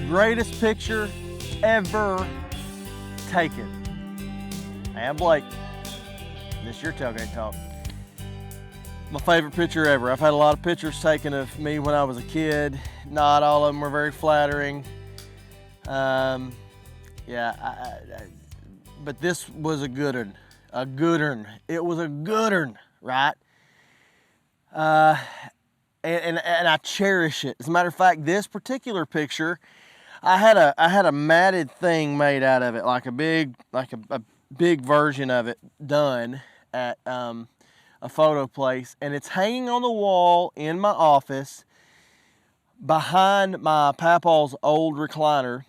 greatest picture ever taken. I am Blake. This is your Tailgate Talk. My favorite picture ever. I've had a lot of pictures taken of me when I was a kid. Not all of them were very flattering. But this was a good one. A good one. It was a good one, right? And I cherish it. As a matter of fact, this particular picture, I had a matted thing made out of it, like a big version of it done at a photo place, and it's hanging on the wall in my office behind my Papaw's old recliner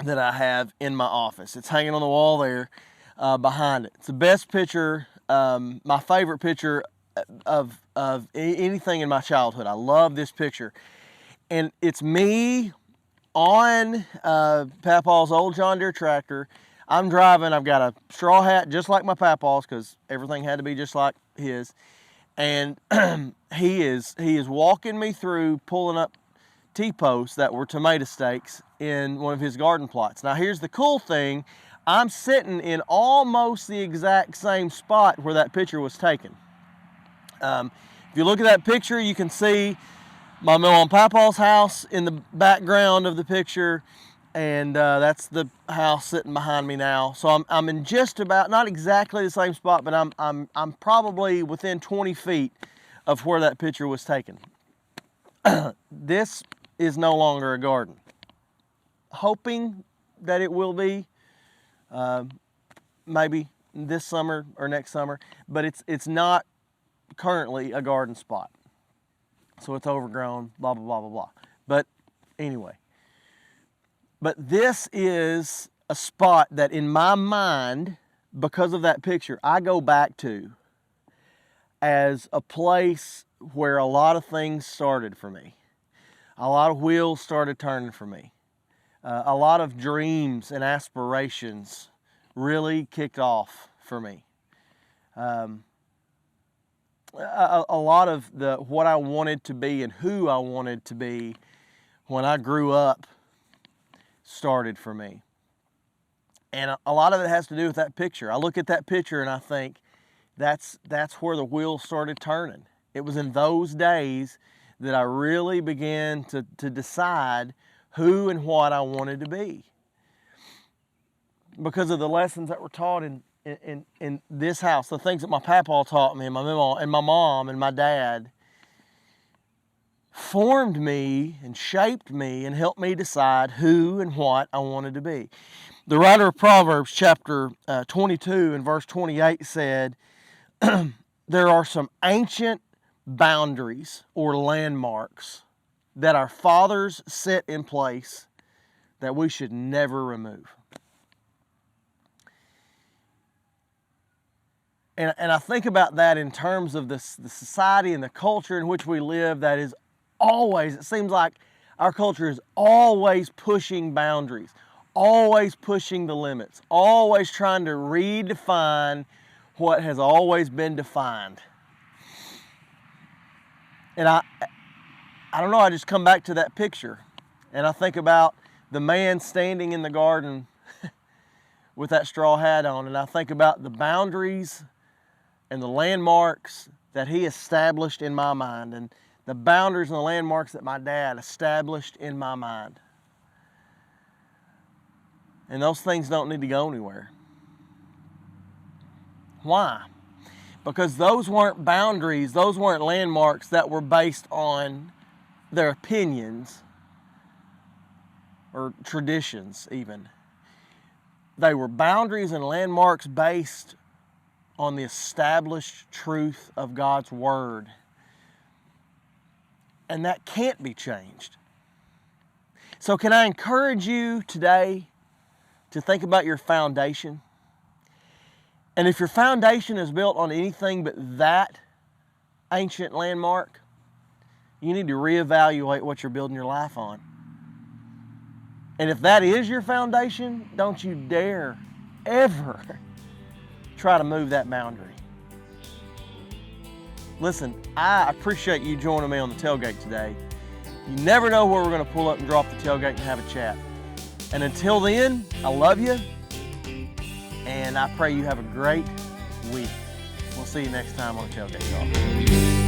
that I have in my office. It's hanging on the wall there behind it. It's the best picture, my favorite picture of anything in my childhood. I love this picture. And it's me on Papaw's old John Deere tractor. I'm driving. I've got a straw hat just like my Papaw's because everything had to be just like his. And he is walking me through pulling up T-posts that were tomato stakes in one of his garden plots. Now here's the cool thing. I'm sitting in almost the exact same spot where that picture was taken. If you look at that picture, you can see my mill on Papaw's house in the background of the picture, and that's the house sitting behind me now. So I'm in just about, not exactly the same spot, but I'm probably within 20 feet of where that picture was taken. This is no longer a garden. Hoping that it will be, maybe this summer or next summer, but it's not currently a garden spot. So it's overgrown, blah, blah, blah, blah, blah. But anyway, but this is a spot that in my mind, because of that picture, I go back to as a place where a lot of things started for me. A lot of wheels started turning for me. A lot of dreams and aspirations really kicked off for me. A lot of what I wanted to be and who I wanted to be when I grew up started for me. And a lot of it has to do with that picture. I look at that picture and I think that's where the wheels started turning. It was in those days that I really began to decide who and what I wanted to be. Because of the lessons that were taught in this house, the things that my Papaw taught me, and my mom and my dad formed me and shaped me and helped me decide who and what I wanted to be. The writer of Proverbs chapter 22 and verse 28 said, there are some ancient boundaries or landmarks that our fathers set in place that we should never remove. And I think about that in terms of the society and the culture in which we live that is always, it seems like our culture is always pushing boundaries, always pushing the limits, always trying to redefine what has always been defined. And I don't know, I just come back to that picture and I think about the man standing in the garden with that straw hat on, and I think about the boundaries and the landmarks that he established in my mind, and the boundaries and the landmarks that my dad established in my mind. And those things don't need to go anywhere. Why? Because those weren't boundaries, those weren't landmarks that were based on their opinions or traditions even. They were boundaries and landmarks based on the established truth of God's Word. And that can't be changed. So can I encourage you today to think about your foundation? And if your foundation is built on anything but that ancient landmark, you need to reevaluate what you're building your life on. And if that is your foundation, don't you dare ever try to move that boundary. Listen, I appreciate you joining me on the tailgate today. You never know where we're going to pull up and drop the tailgate and have a chat. And until then, I love you, and I pray you have a great week. We'll see you next time on Tailgate Talk.